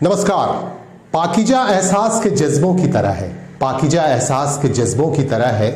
नमस्कार। पाकीजा एहसास के जज्बों की तरह है, पाकीजा एहसास के जज्बों की तरह है,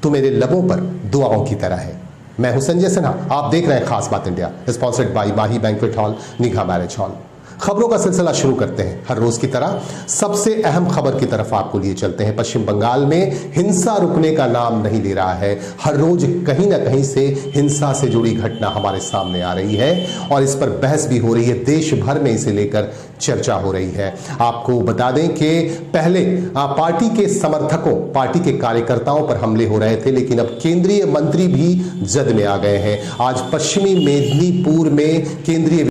तू मेरे लबों पर दुआओं की तरह है। मैं हूं संजय सिन्हा, आप देख रहे हैं खास बात India, sponsored by Mahi banquet hall, निगाह मैरिज हॉल। खबरों का सिलसिला शुरू करते हैं। हर रोज की तरह सबसे अहम खबर की तरफ आपको लिए चलते हैं। पश्चिम बंगाल में हिंसा रुकने का नाम नहीं ले रहा है। हर रोज कहीं ना कहीं से हिंसा से जुड़ी घटना हमारे सामने आ रही है और इस पर बहस भी हो रही है। देश भर में इसे लेकर चर्चा हो रही है। आपको बता दें कि पहले पार्टी के समर्थकों, पार्टी के कार्यकर्ताओं पर हमले हो रहे थे, लेकिन अब केंद्रीय मंत्री भी जद में आ गए हैं। आज पश्चिमी मेदिनीपुर में केंद्रीय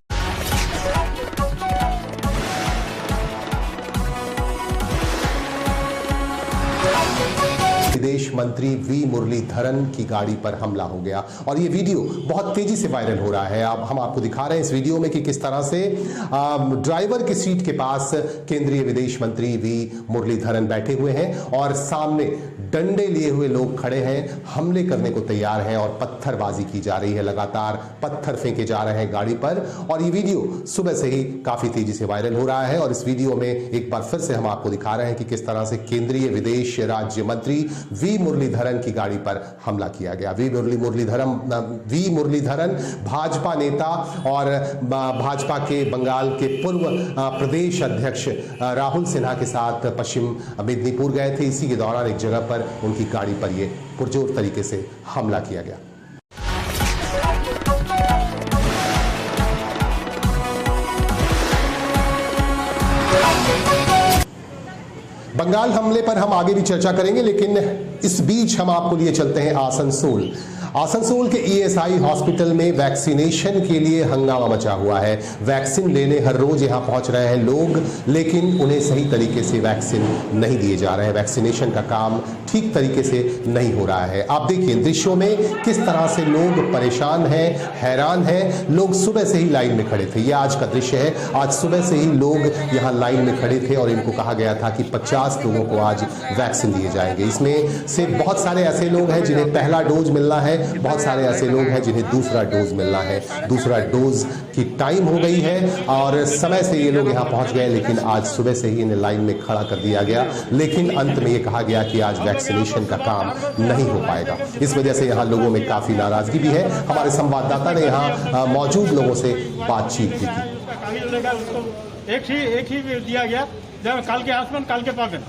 विदेश मंत्री वी मुरलीधरन की गाड़ी पर हमला हो गया और यह वीडियो बहुत तेजी से वायरल हो रहा है। अब हम आपको दिखा रहे हैं इस वीडियो में कि किस तरह से ड्राइवर की सीट के पास केंद्रीय विदेश मंत्री वी मुरलीधरन बैठे हुए हैं और सामने डंडे लिए हुए लोग खड़े हैं, हमले करने को तैयार हैं और पत्थरबाजी की जा रही है। लगातार पत्थर फेंके जा रहे हैं गाड़ी पर और ये वीडियो सुबह से ही काफी तेजी से वायरल हो रहा है। और इस वीडियो में एक बार फिर से हम आपको दिखा रहे हैं कि किस तरह से केंद्रीय विदेश राज्य मंत्री वी मुरलीधरन की गाड़ी पर हमला किया गया। वी मुरलीधरन भाजपा नेता और भाजपा के बंगाल के पूर्व प्रदेश अध्यक्ष राहुल सिन्हा के साथ पश्चिम मेदिनीपुर गए थे। इसी के दौरान एक जगह पर उनकी गाड़ी पर यह पुरजोर तरीके से हमला किया गया। बंगाल हमले पर हम आगे भी चर्चा करेंगे, लेकिन इस बीच हम आपको लिए चलते हैं आसनसोल। आसनसोल के ईएसआई हॉस्पिटल में वैक्सीनेशन के लिए हंगामा मचा हुआ है। वैक्सीन लेने हर रोज यहां पहुंच रहे हैं लोग, लेकिन उन्हें सही तरीके से वैक्सीन नहीं दिए जा रहे हैं। वैक्सीनेशन का काम ठीक तरीके से नहीं हो रहा है। आप देखिए दृश्यों में किस तरह से लोग परेशान हैं, हैरान हैं। लोग सुबह से ही लाइन में खड़े थे। यह आज का दृश्य है। आज सुबह से ही लोग यहां लाइन में खड़े थे और इनको कहा गया था कि 50 लोगों को आज वैक्सीन दिए जाएंगे। इसमें से बहुत सारे ऐसे लोग हैं जिन्हें पहला डोज मिलना है, बहुत सारे ऐसे लोग हैं जिन्हें दूसरा डोज मिलना है। दूसरा डोज की टाइम हो गई है और समय से ये लोग यहां पहुंच गए, लेकिन आज सुबह से ही इन्हें लाइन में खड़ा कर दिया गया। लेकिन अंत में ये कहा गया कि आज वैक्सीनेशन का काम नहीं हो पाएगा। इस वजह से यहां लोगों में काफी नाराजगी भी है। हमारे संवाददाता ने यहां मौजूद लोगों से बातचीत भी की। एक ही दिया गया, जब काल के आसमान काल के पागल।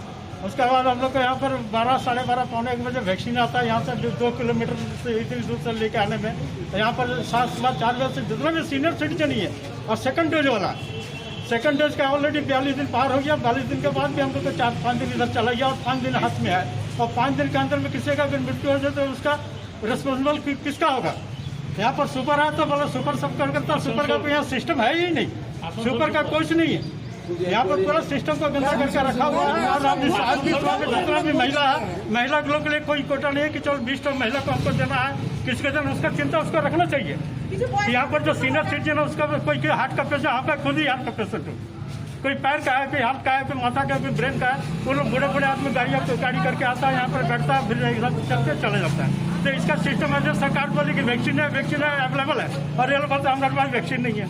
उसके बाद हम लोग को यहाँ पर 12, साढ़े 12, पौने 1 बजे वैक्सीन आता है। यहाँ से 2 किलोमीटर से इतनी दूर से लेके आने में यहाँ पर 7-4 बजे से जितना भी सीनियर सिटीजन ही है। और सेकंड डोज वाला, सेकंड डोज का ऑलरेडी 42 दिन पार हो गया। 42 दिन के बाद भी हम लोग को 4-5 दिन इधर चला गया और 5 दिन हाथ में है। और 5 दिन के अंदर में किसी का अगर मृत्यु हो जाए तो उसका रिस्पॉन्सिबल किसका होगा? यहाँ पर सुपर है तो बोला सुपर सब करता, सुपर का तो यहाँ सिस्टम है ही नहीं। सुपर का कुछ नहीं है। यहाँ पर पूरा सिस्टम को गंदा करके रखा हुआ है। और आज भी जितना भी महिला है, महिला लोग के लिए कोई कोटा नहीं है कि चलो 20 महिला को हमको देना है। किसके देना उसका चिंता उसको रखना चाहिए। यहाँ पर जो सीनियर सिटीजन है उसका कोई हार्ट का पेशेंट, आपका खुद ही हार्ट का पेशेंट हो, कोई पैर का है, कोई हाथ का है, कोई माथा का है, कोई ब्रेन का है। वो लोग बड़े बड़े आदमी गाड़ी करके आता है, यहाँ पर बैठता है, फिर चलते चले जाता है। तो इसका सिस्टम है जो सरकार बोली कि वैक्सीन है अवेलेबल है और ये बोलते हमारे पास वैक्सीन नहीं है।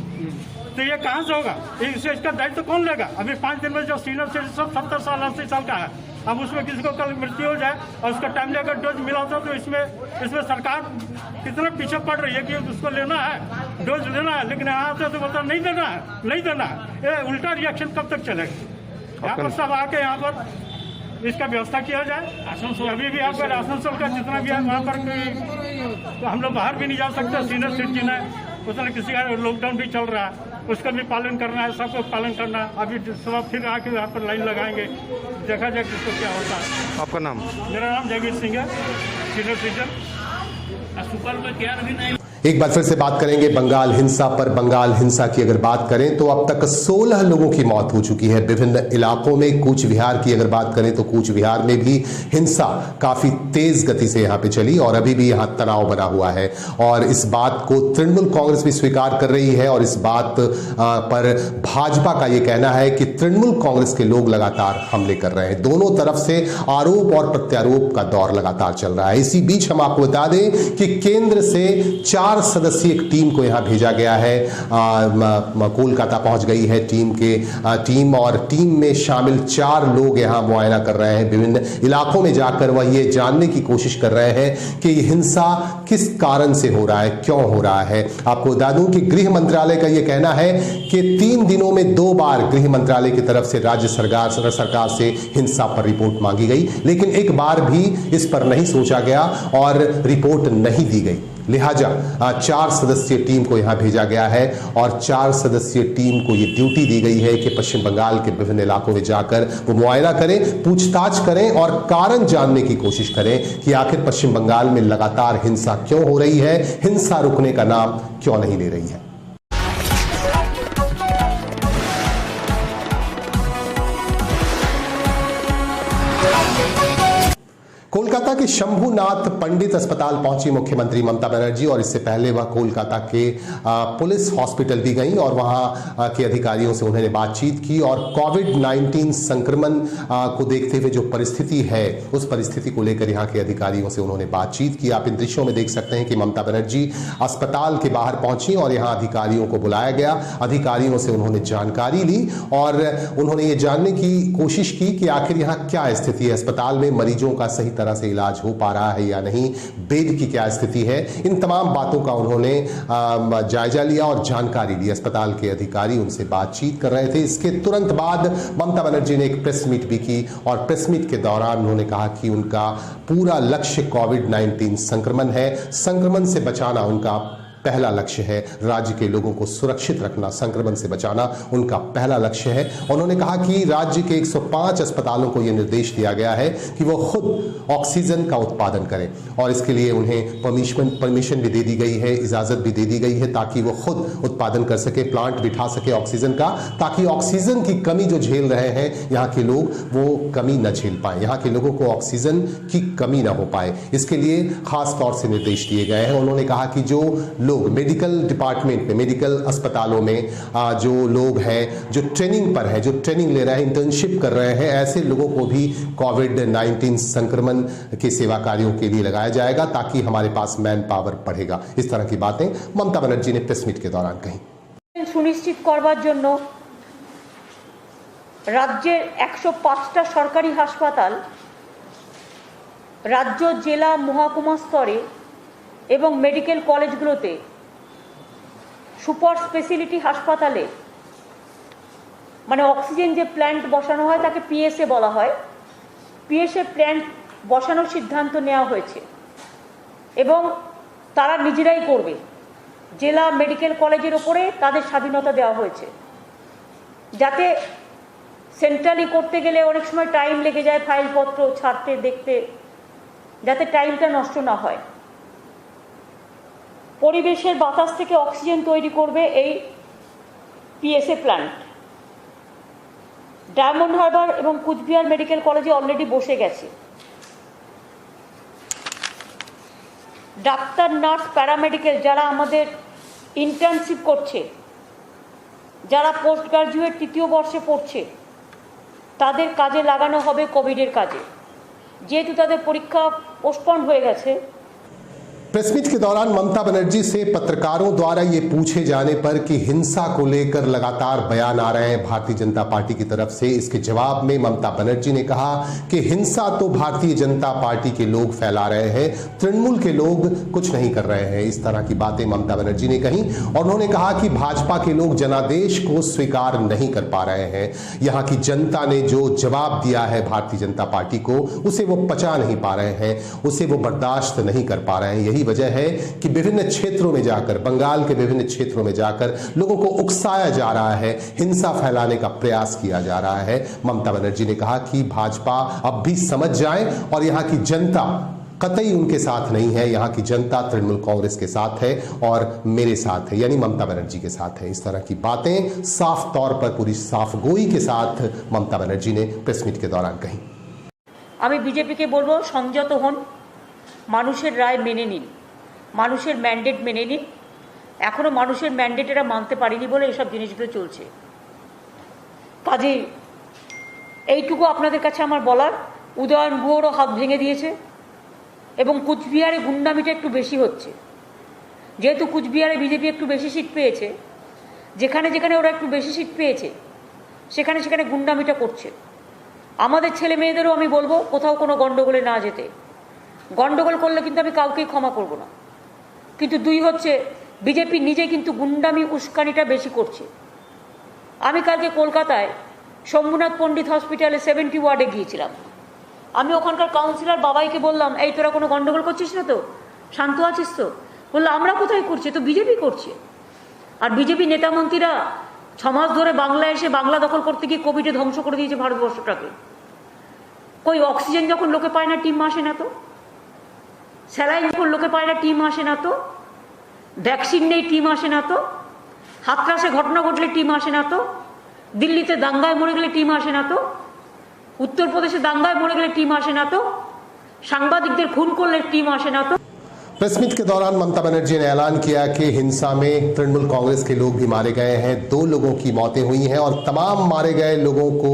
तो ये कहाँ से होगा? इसका दायित्व तो कौन लेगा? अभी 5 दिन में जो सीनियर सिटीजन 70 साल 80 साल का है, अब उसमें किसी को कल मृत्यु हो जाए और उसका टाइमली अगर डोज मिला होता तो इसमें सरकार कितना पीछे पड़ रही है कि उसको लेना है, डोज लेना है। लेकिन यहाँ से तो बोलता नहीं देना है, नहीं देना है। ये उल्टा रिएक्शन कब तक चलेगा? यहाँ पर सब आके यहाँ पर इसका व्यवस्था किया जाए। आसनसोल अभी भी यहाँ पर आसनसोल का जितना भी है वहाँ पर तो हम लोग बाहर भी नहीं जा सकते। सीनियर सिटीजन है, उसमें किसी का लॉकडाउन भी चल रहा है, उसका भी पालन करना है, सबको पालन करना है। अभी सुबह फिर आके यहाँ पर लाइन लगाएंगे, देखा जाए किसको क्या होता है। आपका नाम? मेरा नाम जगीर सिंह है, सीनियर सिटीजन। सुपर में क्या अभी नहीं। एक बार फिर से बात करेंगे बंगाल हिंसा पर। बंगाल हिंसा की अगर बात करें तो अब तक 16 लोगों की मौत हो चुकी है विभिन्न इलाकों में। कूच विहार की अगर बात करें तो कूच विहार में भी हिंसा काफी तेज गति से यहां पे चली और अभी भी यहां तनाव बना हुआ है। और इस बात को तृणमूल कांग्रेस भी स्वीकार कर रही है और इस बात पर भाजपा का यह कहना है कि तृणमूल कांग्रेस के लोग लगातार हमले कर रहे हैं। दोनों तरफ से आरोप और प्रत्यारोप का दौर लगातार चल रहा है। इसी बीच हम आपको बता दें कि केंद्र से 4 4 सदस्यीय एक टीम को यहाँ भेजा गया है। कोलकाता पहुंच गई है टीम और टीम में शामिल 4 लोग यहाँ मुआयना कर रहे हैं। विभिन्न इलाकों में जाकर वह ये जानने की कोशिश कर रहे हैं कि ये हिंसा किस कारण से हो रहा है, क्यों हो रहा है। आपको बता दूं कि गृह मंत्रालय का यह कहना है कि 3 दिनों में 2 बार गृह मंत्रालय की तरफ से राज्य सरकार से हिंसा पर रिपोर्ट मांगी गई, लेकिन एक बार भी इस पर नहीं सोचा गया और रिपोर्ट नहीं दी गई। लिहाजा 4 सदस्यीय टीम को यहां भेजा गया है और 4 सदस्यीय टीम को यह ड्यूटी दी गई है कि पश्चिम बंगाल के विभिन्न इलाकों में जाकर वो मुआयना करें, पूछताछ करें और कारण जानने की कोशिश करें कि आखिर पश्चिम बंगाल में लगातार हिंसा क्यों हो रही है, हिंसा रुकने का नाम क्यों नहीं ले रही है। कोलकाता के शंभुनाथ पंडित अस्पताल पहुंची मुख्यमंत्री ममता बनर्जी और इससे पहले वह कोलकाता के पुलिस हॉस्पिटल भी गईं और वहां के अधिकारियों से उन्होंने बातचीत की और कोविड-19 संक्रमण को देखते हुए जो परिस्थिति है उस परिस्थिति को लेकर यहां के अधिकारियों से उन्होंने बातचीत की। आप इन दृश्यों में देख सकते हैं कि ममता बनर्जी अस्पताल के बाहर पहुंची और यहां अधिकारियों को बुलाया गया। अधिकारियों से उन्होंने जानकारी ली और उन्होंने ये जानने की कोशिश की कि आखिर यहां क्या स्थिति है, अस्पताल में मरीजों का सही तरह से इलाज हो पा रहा है या नहीं, बेड की क्या स्थिति है। इन तमाम बातों का उन्होंने जायजा लिया और जानकारी ली। अस्पताल के अधिकारी उनसे बातचीत कर रहे थे। इसके तुरंत बाद ममता बनर्जी ने एक प्रेस मीट भी की और प्रेस मीट के दौरान उन्होंने कहा कि उनका पूरा लक्ष्य कोविड-19 संक्रमण है, संक्रमण से बचाना उनका पहला लक्ष्य है। राज्य के लोगों को सुरक्षित रखना, संक्रमण से बचाना उनका पहला लक्ष्य है। उन्होंने कहा कि राज्य के 105 अस्पतालों को यह निर्देश दिया गया है कि वो खुद ऑक्सीजन का उत्पादन करें और इसके लिए उन्हें परमिशन भी दे दी गई है, इजाजत भी दे दी गई है ताकि वो खुद उत्पादन कर सके, प्लांट बिठा सके ऑक्सीजन का, ताकि ऑक्सीजन की कमी जो झेल रहे हैं यहाँ के लोग वो कमी न झेल पाए, यहाँ के लोगों को ऑक्सीजन की कमी ना हो पाए। इसके लिए खास तौर से निर्देश दिए गए हैं। उन्होंने कहा कि जो लोग मेडिकल डिपार्टमेंट में, मेडिकल अस्पतालों में जो लोग हैं, जो ट्रेनिंग पर है, जो ट्रेनिंग ले रहे हैं, इंटर्नशिप कर रहे हैं, ऐसे लोगों को भी कोविड-19 संक्रमण के सेवा कार्यों के लिए लगाया जाएगा ताकि हमारे पास मैन पावर बढ़ेगा। इस तरह की बातें ममता बनर्जी ने प्रेस मीट के दौरान कही। सुनिश्चित करवार जन्य राज्येर 105टा सरकारी हासपाताल राज्य जिला महकुमा स्तरे एवं मेडिकल कलेजगुलोते सुपर स्पेशलिटी हासपाताले माने अक्सिजेन जे प्लांट बसानो हय ताके पीएसए बला हय, पीएसए प्लांट बसानोर सिद्धांत नेওয়া হয়েছে এবং তারা নিজেরাই করবে। জেলা মেডিকেল কলেজের উপরে তাদের স্বাধীনতা দেওয়া হয়েছে যাতে সেন্ট্রালি করতে গেলে অনেক সময় টাইম লেগে যায়, ফাইলপত্র ছাড়তে দেখতে, যাতে টাইমটা নষ্ট না হয়। পরিবেশের বাতাস থেকে অক্সিজেন তৈরি করবে এই পিএসএ প্ল্যান্ট। ডায়মন্ড হারবার এবং কুচবিহার মেডিকেল কলেজে অলরেডি বসে গেছে। ডাক্তার, নার্স, প্যারামেডিক্যাল যারা আমাদের ইন্টার্নশিপ করছে, যারা পোস্ট গ্রাজুয়েট 3য় বর্ষে পড়ছে, তাদের কাজে লাগানো হবে কোভিডের কাজে। যেহেতু তাদের পরীক্ষা পোস্টপন্ড হয়ে গেছে। प्रेस मीट के दौरान ममता बनर्जी से पत्रकारों द्वारा ये पूछे जाने पर कि हिंसा को लेकर लगातार बयान आ रहे हैं भारतीय जनता पार्टी की तरफ से, इसके जवाब में ममता बनर्जी ने कहा कि हिंसा तो भारतीय जनता पार्टी के लोग फैला रहे हैं, तृणमूल के लोग कुछ नहीं कर रहे हैं। इस तरह की बातें ममता बनर्जी ने कही और उन्होंने कहा कि भाजपा के लोग जनादेश को स्वीकार नहीं कर पा रहे हैं। यहाँ की जनता ने जो जवाब दिया है भारतीय जनता पार्टी को, उसे वो पचा नहीं पा रहे हैं, उसे वो बर्दाश्त नहीं कर पा रहे हैं। यही वजह है कि विभिन्न क्षेत्रों में जाकर, बंगाल के विभिन्न क्षेत्रों में जाकर लोगों को उकसाया जा रहा है, हिंसा फैलाने का प्रयास किया जा रहा है। ममता बनर्जी ने कहा कि भाजपा अब भी समझ जाए और यहां की जनता कतई उनके साथ नहीं है, यहां की जनता तृणमूल कांग्रेस के साथ है और मेरे साथ है, यानी ममता बनर्जी के साथ है। इस तरह की बातें साफ तौर पर पूरी साफगोई के साथ ममता बनर्जी ने प्रेस मीट के दौरान कही। আমি বিজেপিকে বলবো, সংযত হন, মানুষের রায় মেনে নিন, মানুষের ম্যান্ডেট মেনে নিন। এখনো মানুষের ম্যান্ডেট এরা মানতে পারেনি বলে এসব জিনিসগুলো চলছে। কাজেই এইটুকু আপনাদের কাছে আমার বলার, উদয়ন গুহরও হাত ভেঙে দিয়েছে এবং কুচবিহারে গুন্ডামিটা একটু বেশি হচ্ছে। যেহেতু কুচবিহারে বিজেপি একটু বেশি সিট পেয়েছে, যেখানে যেখানে ওরা একটু বেশি সিট পেয়েছে সেখানে সেখানে গুন্ডামিটা করছে। আমাদের ছেলে মেয়েদেরও আমি বলবো কোথাও কোনো গণ্ডগোলে না যেতে। গণ্ডগোল করলে কিন্তু আমি কাউকেই ক্ষমা করব না। কিন্তু দুই হচ্ছে, বিজেপি নিজে কিন্তু গুন্ডামি উস্কানিটা বেশি করছে। আমি কালকে কলকাতায় শম্ভুনাথ পণ্ডিত হসপিটালে 70 ওয়ার্ডে গিয়েছিলাম। আমি ওখানকার কাউন্সিলর বাবাইকে বললাম, এই তোরা কোনো গণ্ডগোল করছিস না তো, শান্ত আছিস তো? বললো আমরা কোথায় করছি, তো বিজেপি করছে। আর বিজেপি নেতামন্ত্রীরা 6 মাস ধরে বাংলায় এসে বাংলা দখল করতে গিয়ে কোভিডে ধ্বংস করে দিয়েছে ভারতবর্ষটাকে। কই অক্সিজেন যখন লোকে পায় না টিম আসে না তো, স্যালাইন যখন লোকে পায় না টিম আসে না তো, ভ্যাকসিন নেই টিম আসে না তো, হাতরাসে ঘটনা ঘটলে টিম আসে না তো, দিল্লিতে দাঙ্গায় মরে গেলে টিম আসে না তো, উত্তরপ্রদেশে দাঙ্গায় মরে গেলে টিম আসে না তো, সাংবাদিকদের খুন করলে টিম আসে ना तो। प्रेस मीट के दौरान ममता बनर्जी ने ऐलान किया कि हिंसा में तृणमूल कांग्रेस के लोग भी मारे गए हैं, 2 लोगों की मौतें हुई हैं और तमाम मारे गए लोगों को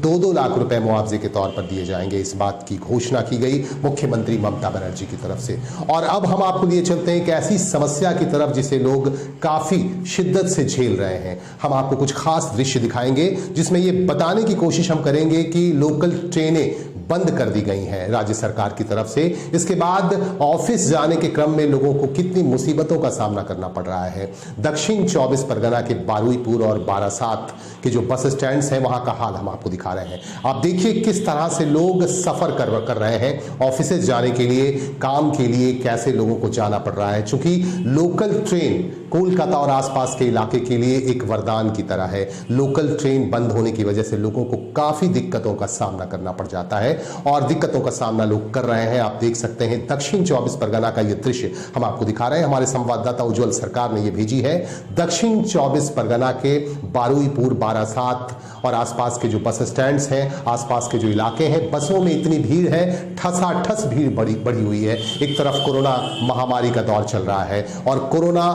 2-2 लाख रुपए मुआवजे के तौर पर दिए जाएंगे। इस बात की घोषणा की गई मुख्यमंत्री ममता बनर्जी की तरफ से। और अब हम आपको लिए चलते हैं एक ऐसी समस्या की तरफ जिसे लोग काफी शिद्दत से झेल रहे हैं। हम आपको कुछ खास दृश्य दिखाएंगे जिसमें ये बताने की कोशिश हम करेंगे कि लोकल ट्रेनें बंद कर दी गई हैं राज्य सरकार की तरफ से। इसके बाद ऑफिस जाने के क्रम में लोगों को कितनी मुसीबतों का सामना करना पड़ रहा है। दक्षिण 24 परगना के बारुईपुर और बारासात के जो बस स्टैंड्स हैं वहां का हाल हम आपको दिखा रहे हैं। आप देखिए किस तरह से लोग सफर कर रहे हैं ऑफिस जाने के लिए, काम के लिए कैसे लोगों को जाना पड़ रहा है। चूंकि लोकल ट्रेन कोलकाता और आसपास के इलाके के लिए एक वरदान की तरह है। लोकल ट्रेन बंद होने की वजह से लोगों को काफी दिक्कतों का सामना करना पड़ जाता है और दिक्कतों का सामना लोग कर रहे हैं। आप देख सकते हैं दक्षिण 24 परगना का यह दृश्य हम आपको दिखा रहे हैं। हमारे संवाददाता उज्जवल सरकार ने यह भेजी है। दक्षिण 24 परगना के बारुईपुर, बारासात और आसपास के जो बस स्टैंड्स हैं, आसपास के जो इलाके हैं, बसों में इतनी भीड़ है, ठसाठस भीड़ बढ़ी हुई है। एक तरफ कोरोना महामारी का दौर चल रहा है और कोरोना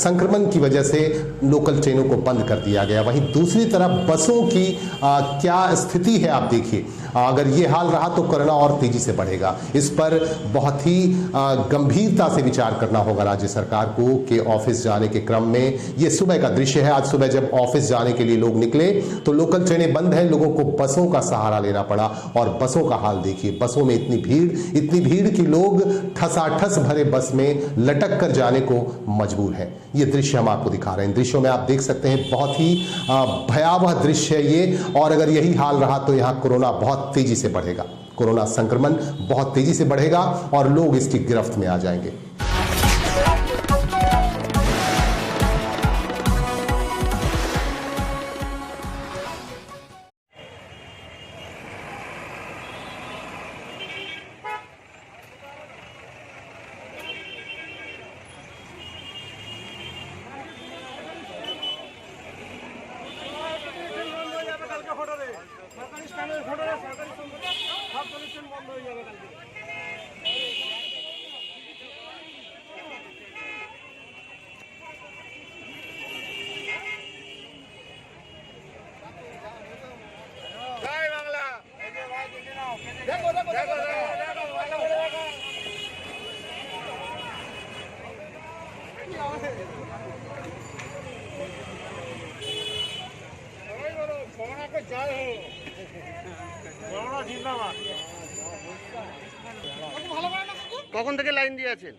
संक्रमण की वजह से लोकल ट्रेनों को बंद कर दिया गया। वहीं दूसरी तरफ बसों की क्या स्थिति है आप देखिए। अगर ये हाल रहा तो कोरोना और तेजी से बढ़ेगा। इस पर बहुत ही गंभीरता से विचार करना होगा राज्य सरकार को कि ऑफिस जाने के क्रम में, ये सुबह का दृश्य है, आज सुबह जब ऑफिस जाने के लिए लोग निकले तो लोकल ट्रेनें बंद हैं, लोगों को बसों का सहारा लेना पड़ा और बसों का हाल देखिए। बसों में इतनी भीड़ कि लोग ठसाठस भरे बस में लटक कर जाने को मजबूर हैं। ये दृश्य हम आपको दिखा रहे हैं। दृश्यों में आप देख सकते हैं बहुत ही भयावह दृश्य है ये। और अगर यही हाल रहा तो यहाँ कोरोना बहुत तेजी से बढ़ेगा, कोरोना संक्रमण बहुत तेजी से बढ़ेगा और लोग इसकी गिरफ्त में आ जाएंगे। কখন থেকে লাইন দিয়েছেন?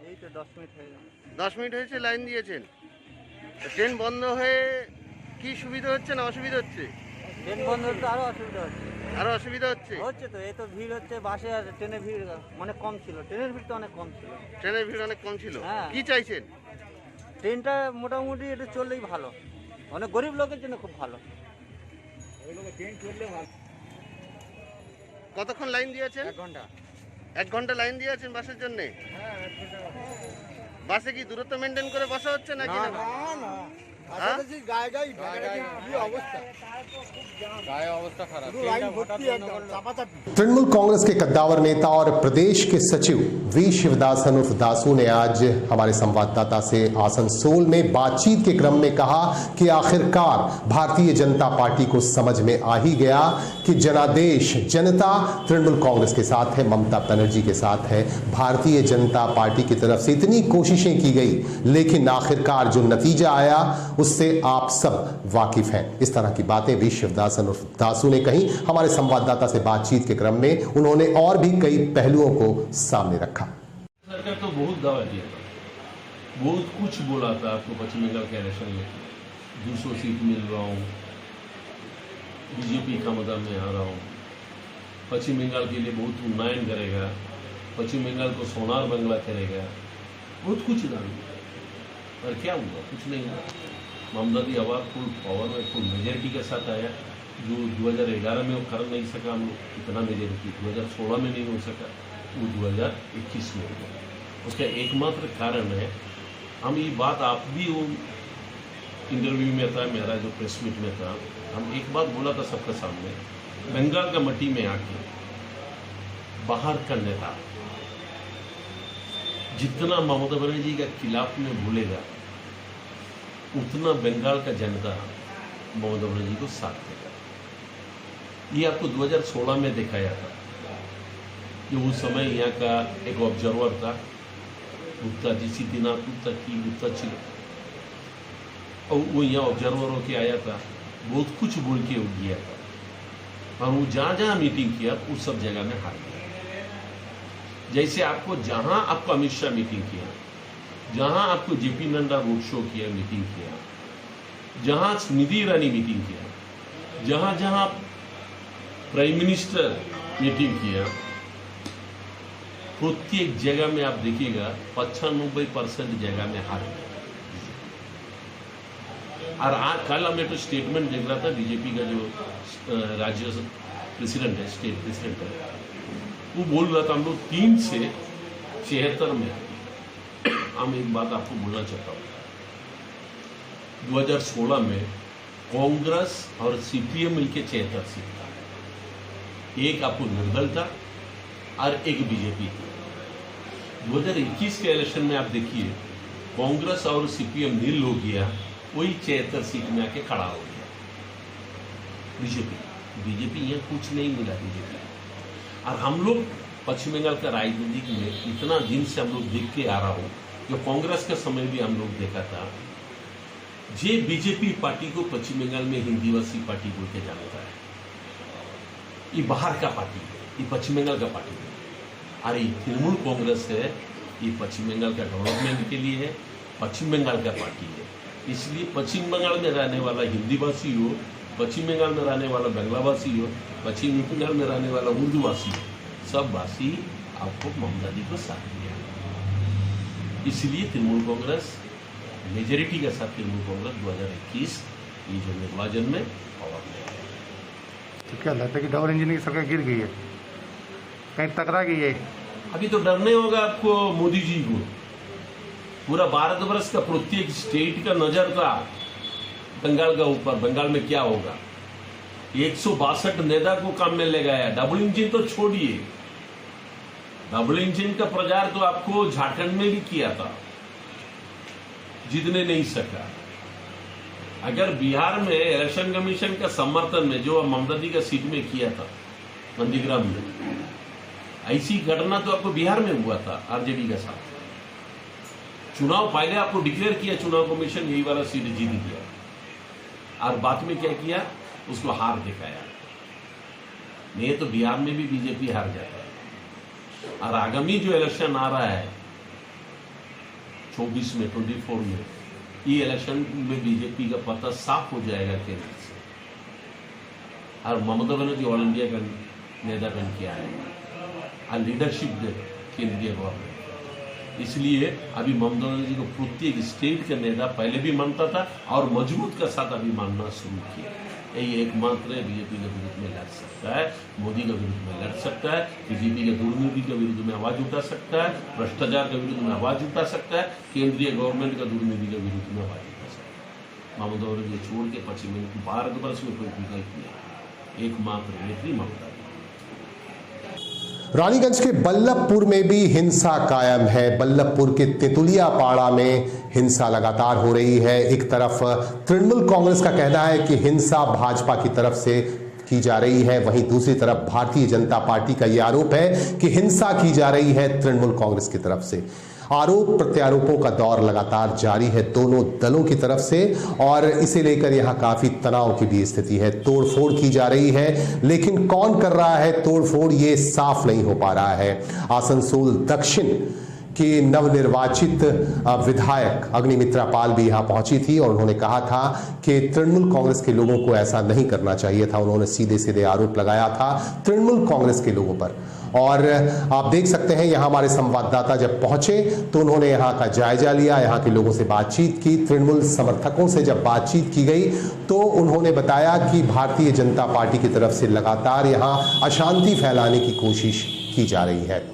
এই তো 10 মিনিট হয়ে গেল। 10 মিনিট হয়েছে লাইন দিয়েছেন। ট্রেন বন্ধ হয়ে কি সুবিধা হচ্ছে না অসুবিধা হচ্ছে? ট্রেন বন্ধ হলে তো আরো অসুবিধা হচ্ছে। আরো অসুবিধা হচ্ছে? হচ্ছে তো, এই তো ভিড় হচ্ছে বাসে আর ট্রেনের ভিড় অনেক কম ছিল। ট্রেনের ভিড় তো অনেক কম ছিল। ট্রেনের ভিড় অনেক কম ছিল। হ্যাঁ। কি চাইছেন? ট্রেনটা মোটামুটি এটা চললেই ভালো, অনেক গরিব লোকের জন্য খুব ভালো। কতক্ষণ লাইন দিয়েছেন? 1 ঘন্টা। 1 ঘন্টা লাইন দিয়েছেন বাসের জন্য? বাসে কি দূরত্ব মেনটেন করে বসা হচ্ছে নাকি? না না, হ্যাঁ? तृणमूल कांग्रेस के कद्दावर नेता और प्रदेश के सचिव वी शिवदासन उर्फ दासू ने आज हमारे संवाददाता से आसनसोल में बातचीत के क्रम में कहा कि आखिरकार भारतीय जनता पार्टी को समझ में आ ही गया कि जनादेश जनता तृणमूल कांग्रेस के साथ है, ममता बनर्जी के साथ है। भारतीय जनता पार्टी की तरफ से इतनी कोशिशें की गई, लेकिन आखिरकार जो नतीजा आया उससे आप सब वाकिफ हैं। इस तरह की बातें वी शिवदासन उर्फ दासू ने कही। हमारे संवाददाता से बातचीत के क्रम में उन्होंने और भी कई पहलुओं को सामने रखा। सरकार तो बहुत दावा दिया था, बहुत कुछ बोला था आपको पश्चिम बंगाल के इलेक्शन में, 200 सीट मिल रहा हूँ, बीजेपी का मदद में आ रहा हूँ, पश्चिम बंगाल के लिए बहुत उन्नयन करेगा, पश्चिम बंगाल को सोनार बंगला करेगा, बहुत कुछ दावा दिया। और क्या हुआ? कुछ नहीं हुआ। ममता दी आवाज फुल पावर में, फुल मेजोरिटी के साथ आया, जो 2011 में वो कर नहीं सका हम लोग, इतना मेजोरिटी 2016 में नहीं हो सका, वो 2021 में हुआ। उसका एकमात्र कारण है, हम ये बात आप भी वो इंटरव्यू में था, मेरा जो प्रेस मीट में था, हम एक बात बोला था सबके सामने, बंगाल का मट्टी में आके बाहर का नेता जितना ममता बनर्जी के खिलाफ में बोलेगा, उतना बंगाल का जनता ममता बनर्जी को साथ देगा। ये आपको 2016 में दिखाया था, जो उस समय यहाँ का एक ऑब्जर्वर था गुप्ता जी, सिद्धिनाथ गुप्ता की गुप्ता चिलो, और वो यहाँ ऑब्जर्वर होके आया था, बहुत कुछ बोल के वो गया था, और वो जहाँ जहाँ मीटिंग किया उस सब जगह में हार गया। जैसे आपको जहां आपको अमित शाह मीटिंग किया, जहां आपको जेपी नड्डा रोड शो किया, मीटिंग किया, जहां स्मृति ईरानी मीटिंग किया, जहां जहां प्राइम मिनिस्टर मीटिंग किया, प्रत्येक जगह में आप देखिएगा 95% जगह में हार गया। और आज कल हम एक स्टेटमेंट देख रहा था, बीजेपी का जो राज्य प्रेसिडेंट है, स्टेट प्रेसिडेंट है, वो बोल रहा था हम लोग 3 से 76 में। हम एक बात आपको बोलना चाहता हूँ, 2016 में कांग्रेस और सीपीएम मिलकर 76 सीट था, एक आपको निर्दल था और एक बीजेपी थी। 2021 के इलेक्शन में आप देखिए, कांग्रेस और सीपीएम नील हो गया, वही 76 सीट में आके खड़ा हो गया बीजेपी। यहाँ कुछ नहीं मिला बीजेपी। और हम लोग पश्चिम बंगाल का राजनीति में इतना दिन से हम लोग देख के आ रहा हूँ, जो कांग्रेस के समय भी हम लोग देखा था, जे बीजेपी पार्टी को पश्चिम बंगाल में हिंदीवासी पार्टी बोल के जानता है। ये बाहर का पार्टी है, ये पश्चिम बंगाल का पार्टी है। और ये तृणमूल कांग्रेस है, ये पश्चिम बंगाल का डेवलपमेंट के लिए है, पश्चिम बंगाल का पार्टी है। इसलिए पश्चिम बंगाल में रहने वाला हिंदीवासी हो, पश्चिम बंगाल में रहने वाला बांग्लाभाषी हो, पश्चिम बंगाल में रहने वाला उर्दूवासी हो, सब भाषी आपको ममता दी को साथ दिया। इसलिए तृणमूल कांग्रेस मेजोरिटी के साथ तृणमूल कांग्रेस 2021 ये जो निर्वाचन में पावर में है। तो क्या लगता है कि डबल इंजन की सरकार गिर गई है, कहीं टकरा गई है? अभी तो डरने होगा आपको मोदी जी को। पूरा भारतवर्ष का प्रत्येक स्टेट का नजर था बंगाल का ऊपर, बंगाल में क्या होगा। 162 नेता को काम में ले गया। डबल इंजन तो छोड़िए, डबल इंजन का प्रचार तो आपको झारखंड में भी किया था, जीतने नहीं सका। अगर बिहार में इलेक्शन कमीशन का समर्थन में जो ममता दी का सीट में किया था नंदीग्राम में, ऐसी घटना तो आपको बिहार में हुआ था आरजेडी के साथ। चुनाव पहले आपको डिक्लेयर किया चुनाव कमीशन, यही वाला सीट जीत गया, और बाद में क्या किया, उसको हार दिखाया। नहीं तो बिहार में भी बीजेपी हार जाता है। और आगामी जो इलेक्शन आ रहा है 24 में 24 में, ये इलेक्शन में बीजेपी का पता साफ हो जाएगा केंद्र से। और ममता बनर्जी ऑल इंडिया का नेता बन के आएगा और लीडरशिप दे केंद्रीय गवर्नमेंट। इसलिए अभी ममता बनर्जी को प्रत्येक स्टेट का नेता पहले भी मानता था और मजबूत का साथ अभी मानना शुरू किया। यही एकमात्र बीजेपी के विरुद्ध में लड़ सकता है, मोदी के विरुद्ध में लड़ सकता है, बीजेपी के दुर्नीति के विरुद्ध में आवाज उठा सकता है, भ्रष्टाचार के विरुद्ध में आवाज उठा सकता है, केंद्रीय गवर्नमेंट का दुर्नीति के विरुद्ध में आवाज उठा सकता है। ममता बनर्जी छोड़ के पश्चिम बंगाल भारतवर्ष में कोई विकल्प नहीं, एकमात्र नेत्री ममता। रानीगंज के बल्लभपुर में भी हिंसा कायम है। बल्लभपुर के तेतुलिया पाड़ा में हिंसा लगातार हो रही है। एक तरफ तृणमूल कांग्रेस का कहना है कि हिंसा भाजपा की तरफ से की जा रही है, वहीं दूसरी तरफ भारतीय जनता पार्टी का यह आरोप है कि हिंसा की जा रही है तृणमूल कांग्रेस की तरफ से। आरोप प्रत्यारोपों का दौर लगातार जारी है दोनों दलों की तरफ से, और इसे लेकर यहां काफी तनाव की भी स्थिति है। तोड़फोड़ की जा रही है, लेकिन कौन कर रहा है तोड़फोड़ ये साफ नहीं हो पा रहा है। आसनसोल दक्षिण की नवनिर्वाचित विधायक अग्निमित्रा पाल भी यहां पहुंची थी और उन्होंने कहा था कि तृणमूल कांग्रेस के लोगों को ऐसा नहीं करना चाहिए था। उन्होंने सीधे सीधे आरोप लगाया था तृणमूल कांग्रेस के लोगों पर। और आप देख सकते हैं यहां हमारे संवाददाता जब पहुंचे तो उन्होंने यहां का जायजा लिया, यहां के लोगों से बातचीत की। तृणमूल समर्थकों से जब बातचीत की गई तो उन्होंने बताया कि भारतीय जनता पार्टी की तरफ से लगातार यहां अशांति फैलाने की कोशिश की जा रही है।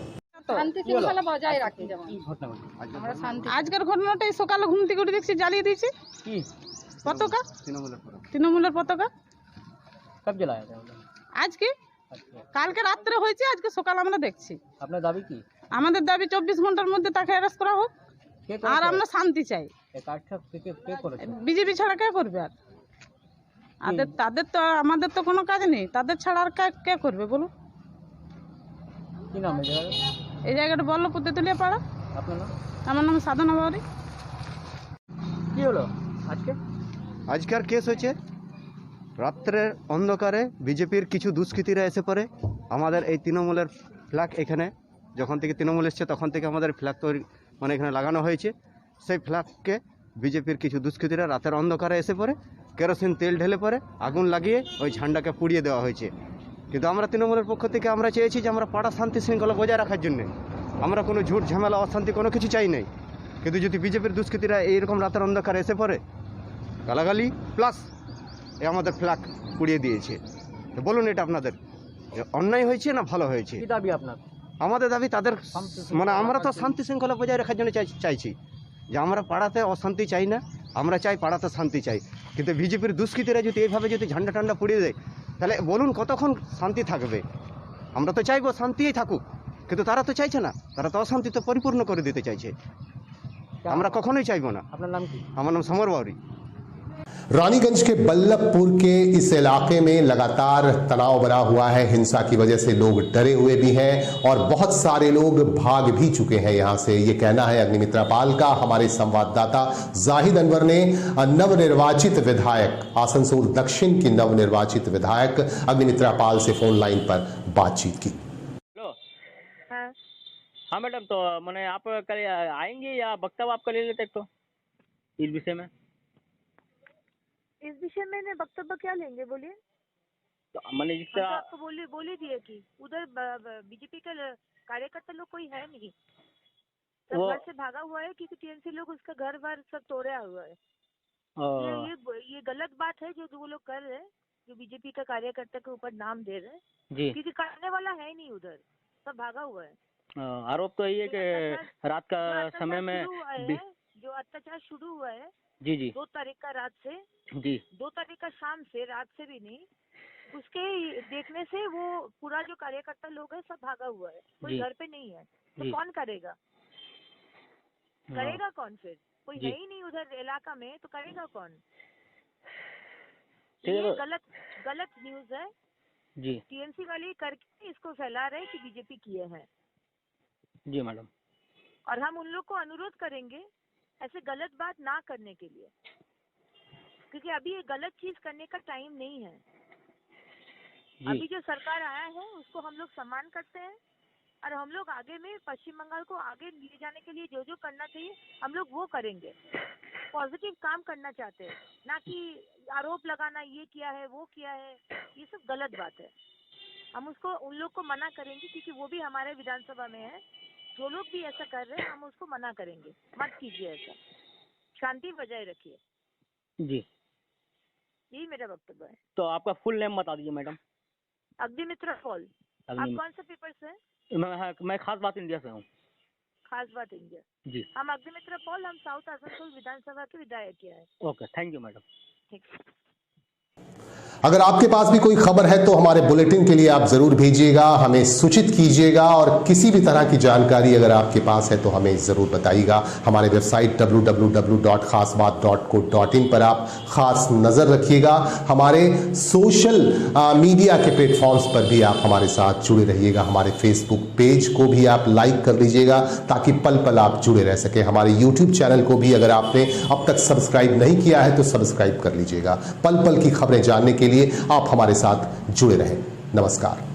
শান্তি শৃঙ্খলা বজায় রাখি যেমন আমরা শান্তি। আজকের ঘটনাটা এই সকালে ঘুম থেকে উঠে দেখছি জ্বালিয়ে দিয়েছে কি পতাকা, তৃণমূলের পতাকা। कब जलाया था? আজকে কালকে রাত্রে হয়েছে, আজকে সকালে আমরা দেখছি। আপনার দাবি কি? আমাদের দাবি 24 ঘন্টার মধ্যে তাকে অ্যারেস্ট করা হোক, আর আমরা শান্তি চাই। বিজেপি ছাড়া কে করবে? আর তাদের তো আমাদের তো কোনো কাজ নেই, তাদের ছাড়া আর কে করবে বলুন? কি নাম এই জায়গাটা? এই জায়গাটা বল্লভপুর তেতুলিয়া পাড়া। আপনার নাম? আমার নাম সাধনা বাউরি। কি হলো আজকে? আজকের কেস হয়েছে রাত্রের অন্ধকারে বিজেপির কিছু দুষ্কৃতীরা এসে পড়ে আমাদের এই তৃণমূলের ফ্ল্যাগ, এখানে যখন থেকে তৃণমূল এসছে তখন থেকে আমাদের ফ্ল্যাগ তৈরি মানে এখানে লাগানো হয়েছে। সেই ফ্ল্যাগকে বিজেপির কিছু দুষ্কৃতীরা রাতের অন্ধকারে এসে পড়ে কেরোসিন তেল ঢেলে পরে আগুন লাগিয়ে ওই ঝান্ডাকে পুড়িয়ে দেওয়া হয়েছে। কিন্তু আমরা তৃণমূলের পক্ষ থেকে আমরা চেয়েছি যে আমরা পাড়া শান্তি শৃঙ্খলা বজায় রাখার জন্যে, আমরা কোনো ঝুট ঝামেলা অশান্তি কোনো কিছু চাই নাই। কিন্তু যদি বিজেপির দুষ্কৃতীরা এইরকম রাতের অন্ধকারে এসে পড়ে গালাগালি প্লাস আমাদের ফ্ল্যাগ পুড়িয়ে দিয়েছে, তো বলুন এটা আপনাদের অন্যায় হয়েছে না ভালো হয়েছে? কি দাবি আপনার? আমাদের দাবি তাদের মানে আমরা তো শান্তি শৃঙ্খলা বজায় রাখার জন্য চাইছি যে আমরা পাড়াতে অশান্তি চাই না, আমরা চাই পাড়াতে শান্তি চাই। কিন্তু বিজেপির দুষ্কৃতীরা যদি এইভাবে যদি ঝান্ডা টান্ডা পুড়িয়ে দেয় তাহলে বলুন কতক্ষণ শান্তি থাকবে? আমরা তো চাইবো শান্তিই থাকুক, কিন্তু তারা তো চাইছে না, তারা তো অশান্তি তো পরিপূর্ণ করে দিতে চাইছে। আমরা কখনোই চাইবো না। আপনার নাম কি? আমার নাম সমর বাউরি। रानीगंज के बल्लभपुर के इस इलाके में लगातार तनाव बना हुआ है। हिंसा की वजह से लोग डरे हुए भी हैं और बहुत सारे लोग भाग भी चुके हैं यहां से, ये कहना है अग्निमित्रा पाल का। हमारे संवाददाता जाहिद अनवर ने नवनिर्वाचित विधायक आसनसोल दक्षिण की नवनिर्वाचित विधायक अग्निमित्रा पाल से फोन लाइन पर बातचीत की। हेलो। हाँ मैडम, तो मैंने आप कल आएंगे या वक्तव्य आपका ले लेते तो इस विषय में? इस विषय में वक्तव्य क्या लेंगे बोलिए? तो मैंने जिस तरह आपको बोल ही दिए कि उधर बीजेपी का कार्यकर्ता लोग कोई है नहीं, सब घर से भागा हुआ है क्योंकि टीएमसी लोग उसका घर बार सब तोड़ा हुआ है। ये गलत बात है जो वो लोग कर रहे हैं, जो बीजेपी का कार्यकर्ता के ऊपर नाम दे रहे हैं जी, क्योंकि करने वाला है नहीं, उधर सब भागा हुआ है। आरोप तो ये कि रात का समय में जो अत्याचार शुरू हुआ है जी जी 2 तारीख का रात से जी 2 तारीख का शाम से, रात से भी नहीं, उसके देखने से वो पूरा जो कार्यकर्ता लोग है सब भागा हुआ है, कोई घर पे नहीं है, तो कौन करेगा? करेगा कौन फिर? कोई है ही नहीं उधर इलाका में, तो करेगा कौन? ये गलत न्यूज है जी। टीएमसी वाले करके इसको फैला रहे कि बीजेपी किए हैं जी मैडम, और हम उन लोग को अनुरोध करेंगे ऐसे गलत बात ना करने के लिए, क्योंकि अभी ये गलत चीज करने का टाइम नहीं है। अभी जो सरकार आया है उसको हम लोग सम्मान करते हैं और हम लोग आगे में पश्चिम बंगाल को आगे ले जाने के लिए जो जो करना चाहिए हम लोग वो करेंगे। पॉजिटिव काम करना चाहते हैं, ना कि आरोप लगाना ये किया है वो किया है, ये सब गलत बात है। हम उसको उन लोग को मना करेंगे क्योंकि वो भी हमारे विधानसभा में है। जो लोग भी ऐसा कर रहे हैं हम उसको मना करेंगे, मत कीजिए ऐसा, शांति बजाय रखिए जी। यही मेरा वक्तव्य है। तो आपका फुल नेम बता दीजिए मैडम। अग्निमित्रा पॉल। आप कौन से पेपर से हैं? मैं खास बात इंडिया से हूँ। खास बात यही है जी हम अग्निमित्र पॉल, हम साउथ आसनसोल विधानसभा के विधायक है। Okay, thank you madam. ठीक। अगर आपके पास भी कोई खबर है तो हमारे बुलेटिन के लिए आप जरूर भेजिएगा, हमें सूचित कीजिएगा और किसी भी तरह की जानकारी अगर आपके पास है तो हमें जरूर बताइएगा। हमारे वेबसाइट www.खासबात.co.in पर आप खास नजर रखिएगा। हमारे सोशल मीडिया के प्लेटफॉर्म्स पर भी आप हमारे साथ जुड़े रहिएगा। हमारे फेसबुक पेज को भी आप लाइक कर लीजिएगा ताकि पल पल आप जुड़े रह सके। हमारे यूट्यूब चैनल को भी अगर आपने अब तक सब्सक्राइब नहीं किया है तो सब्सक्राइब कर लीजिएगा। पल पल की खबरें जानने के लिए आप हमारे साथ जुड़े रहें। नमस्कार।